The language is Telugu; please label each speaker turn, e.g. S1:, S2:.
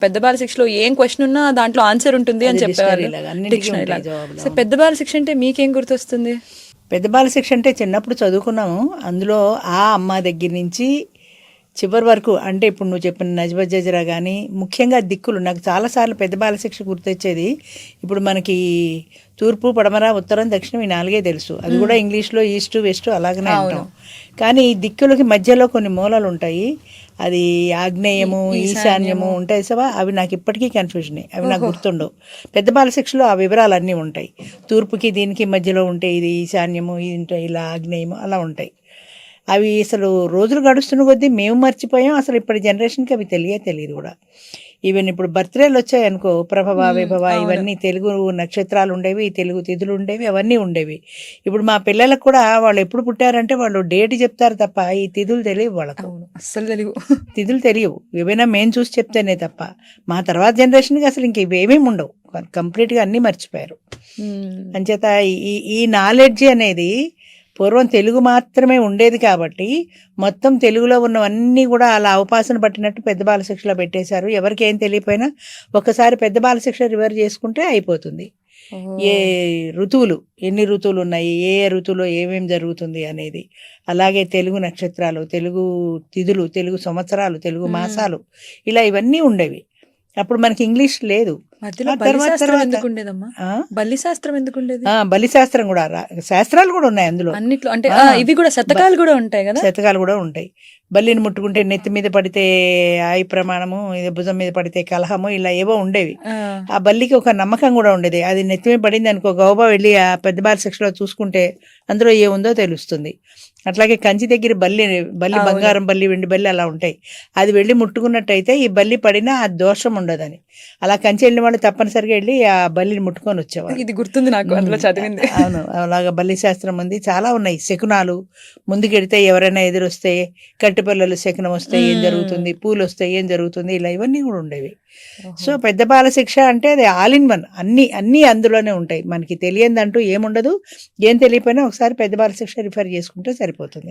S1: పెద్ద బాల శిక్షలో ఏం క్వశ్చన్ ఉన్నా దాంట్లో ఆన్సర్ ఉంటుంది అని చెప్పేవాళ్ళు. డిక్షనరీ లాగా. సో పెద్ద బాల శిక్ష అంటే మీకేం గుర్తొస్తుంది?
S2: పెద్ద బాల శిక్ష అంటే చిన్నప్పుడు చదువుకున్నాము. అందులో ఆ అమ్మ దగ్గర నుంచి చివరి వరకు, అంటే ఇప్పుడు నువ్వు చెప్పిన నజబత్ జజరా కానీ, ముఖ్యంగా దిక్కులు నాకు చాలాసార్లు పెద్ద బాల శిక్ష గుర్తొచ్చేది. ఇప్పుడు మనకి తూర్పు, పడమర, ఉత్తరం, దక్షిణం ఈ 4 తెలుసు. అది కూడా ఇంగ్లీష్లో ఈస్ట్ వెస్ట్ అలాగనే అంటాం. కానీ ఈ దిక్కులకి మధ్యలో కొన్ని మూలలు ఉంటాయి. అది ఆగ్నేయము, ఈశాన్యము ఉంటాయి సవా. అవి నాకు ఇప్పటికీ కన్ఫ్యూజనే, అవి నాకు గుర్తుండవు. పెద్ద బాల శిక్షలో ఆ వివరాలు అన్నీ ఉంటాయి. తూర్పుకి దీనికి మధ్యలో ఉంటాయి, ఇది ఈశాన్యము, ఇది ఇలా ఆగ్నేయము అలా ఉంటాయి. అవి అసలు రోజులు గడుస్తున్న కొద్దీ మేము మర్చిపోయాం. అసలు ఇప్పటి జనరేషన్కి అవి తెలియదు కూడా. ఈవెన్ ఇప్పుడు బర్త్డేలు వచ్చాయనుకో, ప్రభవ, విభవ, ఇవన్నీ తెలుగు నక్షత్రాలు ఉండేవి, తెలుగు తిథులు ఉండేవి, అవన్నీ ఉండేవి. ఇప్పుడు మా పిల్లలకు కూడా వాళ్ళు ఎప్పుడు పుట్టారంటే వాళ్ళు డేట్ చెప్తారు తప్ప ఈ తిథులు తెలియవు వాళ్ళకు.
S1: అస్సలు తెలియవు.
S2: తిథులు తెలియవు, ఏవైనా మేము చూసి చెప్తేనే తప్ప. మా తర్వాత జనరేషన్కి అసలు ఇంక ఇవేమీ ఉండవు, కంప్లీట్గా అన్నీ మర్చిపోయారు. అంచేత ఈ నాలెడ్జ్ అనేది పూర్వం తెలుగు మాత్రమే ఉండేది కాబట్టి మొత్తం తెలుగులో ఉన్నవన్నీ కూడా అలా అవపాసన పట్టినట్టు పెద్ద బాల శిక్షలో పెట్టేశారు. ఎవరికి ఏం తెలియపోయినా ఒకసారి పెద్ద బాల శిక్ష రివర్ చేసుకుంటే అయిపోతుంది. ఏ ఋతువులు, ఎన్ని ఋతువులు ఉన్నాయి, ఏ ఋతువులో ఏమేమి జరుగుతుంది అనేది, అలాగే తెలుగు నక్షత్రాలు, తెలుగు తిథులు, తెలుగు సంవత్సరాలు, తెలుగు మాసాలు, ఇలా ఇవన్నీ ఉండేవి. అప్పుడు మనకి ఇంగ్లీష్ లేదు. బలిశాస్త్రం కూడా, శాస్త్రాలు కూడా ఉన్నాయి అందులో
S1: అన్నిట్లో. అంటే ఇవి కూడా శతకాలు కూడా ఉంటాయి కదా.
S2: శతకాలు కూడా ఉంటాయి. బల్లిని ముట్టుకుంటే నెత్తి మీద పడితే ఆయి ప్రమాణము, ఇది భుజం మీద పడితే కలహము, ఇలా ఏవో ఉండేవి. ఆ బల్లికి ఒక నమ్మకం కూడా ఉండేది. అది నెత్తి మీద పడింది అనుకో, గౌబా వెళ్ళి ఆ పెద్ద బాల శిక్షలో చూసుకుంటే అందులో ఏముందో తెలుస్తుంది. అట్లాగే కంచి దగ్గర బల్లి బంగారం బల్లి, వెండి బల్లి అలా ఉంటాయి. అది వెళ్ళి ముట్టుకున్నట్టయితే ఈ బల్లి పడినా ఆ దోషం ఉండదని. అలా కంచి వెళ్ళిన వాళ్ళు తప్పనిసరిగా వెళ్ళి ఆ బల్లిని ముట్టుకొని వచ్చేవారు.
S1: ఇది గుర్తుంది నాకు, అందులో చదివింది.
S2: అవును, అలాగా బల్లి శాస్త్రం ఉంది. చాలా ఉన్నాయి శకునాలు. ముందుకెడితే ఎవరైనా ఎదురొస్తే, కట్టిపల్లలు శకునం వస్తే ఏం జరుగుతుంది, పూలు వస్తే ఏం జరుగుతుంది, ఇలా ఇవన్నీ కూడా ఉండేవి. సో పెద్ద బాల శిక్ష అంటే అది ఆల్ ఇన్ వన్, అన్నీ అందులోనే ఉంటాయి. మనకి తెలియదంటూ ఏముండదు. ఏం తెలియపోయినా ఒకసారి పెద్ద బాల శిక్ష రిఫర్ చేసుకుంటే సరిపోతుంది.